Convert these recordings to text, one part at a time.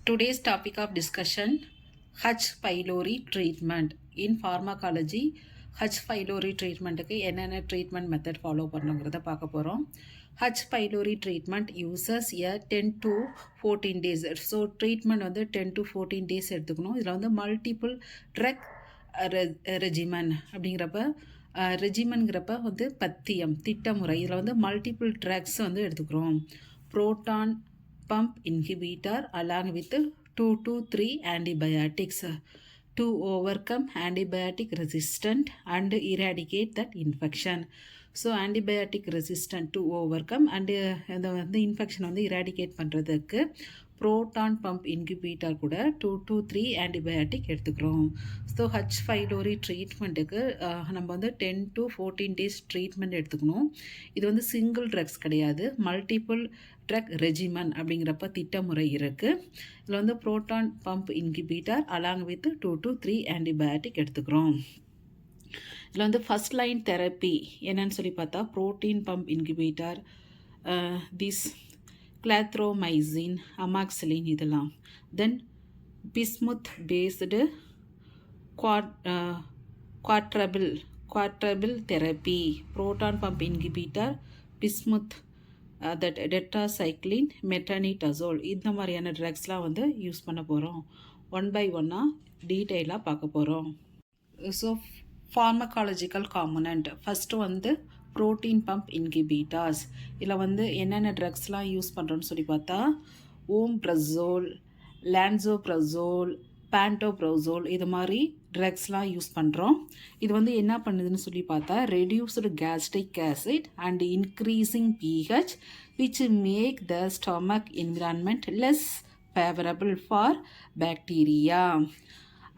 Today's topic of discussion, H. pylori treatment. In pharmacology, H. pylori treatmentக்கு என்னென்ன treatment method follow பண்ணுங்கிறத பார்க்க போகிறோம். H. pylori treatment uses a 10 to 14 days. So treatment வந்து 10 to 14 days எடுத்துக்கணும். இதில் வந்து multiple drug regimen அப்படிங்கிறப்ப ரெஜிமன்கிறப்ப வந்து பத்தியம் திட்டமுறை இதில் வந்து மல்டிபிள் ட்ரக்ஸ் வந்து எடுத்துக்கிறோம். Proton pump inhibitor along with 2 to 3 antibiotics to overcome antibiotic resistant and eradicate that infection. So antibiotic resistant to overcome and the infection வந்து eradicate பண்ணுறதுக்கு புரோட்டான் பம்ப் இன்குபேட்டர் கூட 2 to 3 ஆன்டிபயோட்டிக் எடுத்துக்கிறோம். So H. pylori ட்ரீட்மெண்ட்டுக்கு நம்ம வந்து 10 to 14 days treatment எடுத்துக்கணும். இது வந்து சிங்கிள் ட்ரக்ஸ் கிடையாது, மல்டிபிள் ட்ரக் ரெஜிமன் அப்படிங்கிறப்ப திட்டமுறை இருக்குது. இதில் வந்து proton pump incubator along with 2 to 3 antibiotic எடுத்துக்கிறோம். இதில் வந்து ஃபஸ்ட் லைன் தெரப்பி என்னன்னு சொல்லி பார்த்தா protein pump incubator, clarithromycin, amoxicillin இதெல்லாம். Then bismuth based quadruple therapy, proton pump inhibitor, bismuth, that tetracycline, metronidazole, இந்த மாதிரியான ட்ரக்ஸ்லாம் வந்து யூஸ் பண்ண போகிறோம். ஒன் பை ஒன்னாக டீட்டெயிலாக பார்க்க போகிறோம். ஸோ ஃபார்மகாலஜிக்கல் காம்பனண்ட் ஃபஸ்ட்டு வந்து புரோட்டீன் பம்ப் இன்கிபிட்டாஸ். இதில் வந்து என்னென்ன ட்ரக்ஸ்லாம் யூஸ் பண்ணுறோன்னு சொல்லி பார்த்தா ஓம்ப்ரசோல், லான்சோப்ரசோல், பேண்டோப்ரசோல் இது மாதிரி ட்ரக்ஸ்லாம் யூஸ் பண்ணுறோம். இது வந்து என்ன பண்ணுதுன்னு சொல்லி பார்த்தா reduced gastric acid and increasing pH which make the stomach environment less favourable for bacteria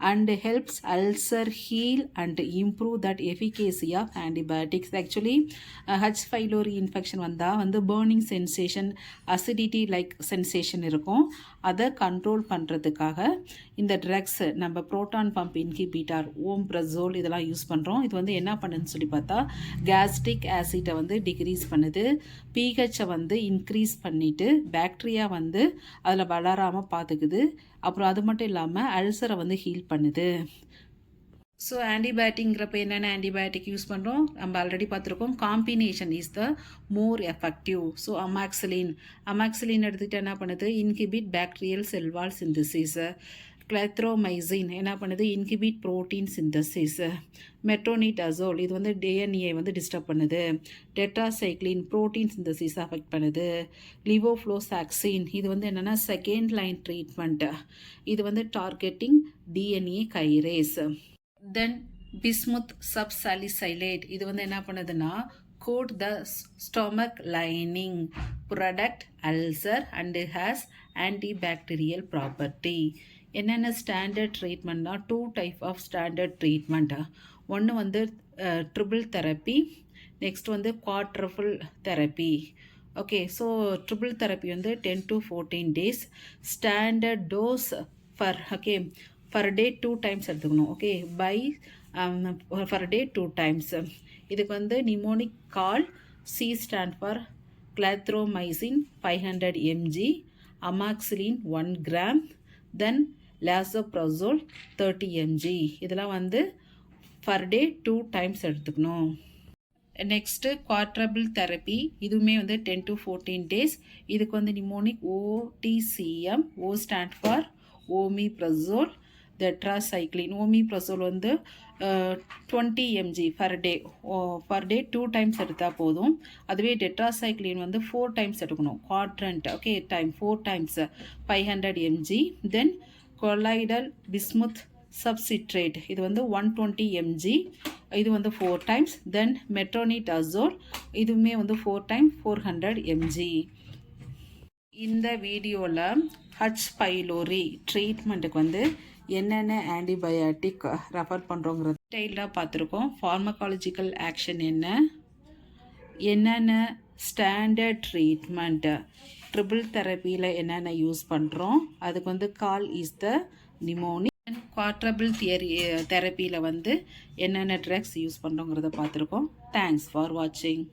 and helps ulcer heal and improve that efficacy of antibiotics. Actually H. pylori infection வந்தால் வந்து burning sensation, acidity like sensation இருக்கும். அதை control பண்ணுறதுக்காக இந்த drugs நம்ம proton pump இன்கிபிட்டார், ஓம்ப்ரசோல் இதெல்லாம் use பண்ணுறோம். இது வந்து என்ன பண்ணுதுன்னு சொல்லி பார்த்தா கேஸ்ட்ரிக் ஆசிட்டை வந்து டிக்ரீஸ் பண்ணுது, pHஐ வந்து இன்க்ரீஸ் பண்ணிவிட்டு பாக்டீரியா வந்து அதில் வளராமல் பார்த்துக்குது. அப்புறம் அது மட்டும் இல்லாமல் அல்சரை வந்து ஹீல் பண்ணுது. ஸோ ஆன்டிபயோட்டிக்ங்கிறப்ப என்னென்ன ஆன்டிபயோட்டிக் யூஸ் பண்ணுறோம் நம்ம ஆல்ரெடி பார்த்துருக்கோம். Combination is the more effective. So amoxicillin எடுத்துகிட்டு என்ன பண்ணுது இன்ஹிபிட் பாக்டீரியல் செல் வால் சிந்தசிஸ். கிளாத்ரோமைசின் என்ன பண்ணுது இன்ஹிபிட் புரோட்டீன் சிந்தசிஸ். மெட்ரோனிடசோல் இது வந்து டிஎன்ஏ வந்து டிஸ்டர்ப் பண்ணுது. டெட்ராசைக்ளின் புரோட்டீன் சிந்தசிஸ் அஃபெக்ட் பண்ணுது. லிவோஃப்ளோசாக்சின் இது வந்து என்னென்னா செகண்ட் லைன் ட்ரீட்மெண்ட், இது வந்து டார்கெட்டிங் டிஎன்ஏ கைரேஸ். தென் பிஸ்முத் சப்சாலிசைலேட் இது வந்து என்ன பண்ணுதுன்னா coat the stomach lining, product ulcer and has antibacterial property. என்னென்ன ஸ்டாண்டர்ட் ட்ரீட்மெண்ட்னா 2 type ஆஃப் ஸ்டாண்டர்ட் ட்ரீட்மெண்ட்டு. ஒன்று வந்து ட்ரிபிள் தெரப்பி, நெக்ஸ்ட் வந்து quadruple therapy. Okay, so triple therapy வந்து 10 to 14 days. Standard dose per day 2 times எடுத்துக்கணும். Okay, by per day 2 times. இதுக்கு வந்து mnemonic CAL, C stand for clarithromycin 500 mg, amoxicillin 1 gram, then lansoprazole 30 mg. இதெல்லாம் வந்து per day 2 times எடுத்துக்கணும். Next quadruple therapy, இதுவுமே வந்து 10 to 14 days. இதுக்கு வந்து mnemonic OTCM, O stand for omeprazole, tetracycline. Omeprazole வந்து 20 mg ஃபர் டே 2 times எடுத்தால் போதும். அதுவே டெட்ராசைக்ளின் வந்து 4 times எடுக்கணும். Quadrant okay time 4 times 500 mg. தென் கொலைடல் பிஸ்முத் சப்சிட்ரேட் இது வந்து 120 mg, இது வந்து 4 times. தென் மெட்ரோனிடசோல் இதுவுமே வந்து 4 times 400 mg. இந்த வீடியோவில் H. pylori ட்ரீட்மெண்ட்டுக்கு வந்து என்னென்ன ஆன்டிபயோட்டிக் ரெஃபர் பண்ணுறோங்கிறது டீட்டெயிலாக பார்த்துருக்கோம். ஃபார்மகாலஜிக்கல் ஆக்ஷன் என்னென்ன ஸ்டாண்டர்ட் ட்ரீட்மெண்ட்டு, ட்ரிபிள் தெரப்பியில் என்னென்ன யூஸ் பண்ணுறோம், அதுக்கு வந்து CAL is the mnemonic. Quadruple தெரப்பியில் வந்து என்னென்ன ட்ரக்ஸ் யூஸ் பண்ணுறோங்கிறத பார்த்துருக்கோம். தேங்க்ஸ் ஃபார் வாட்சிங்.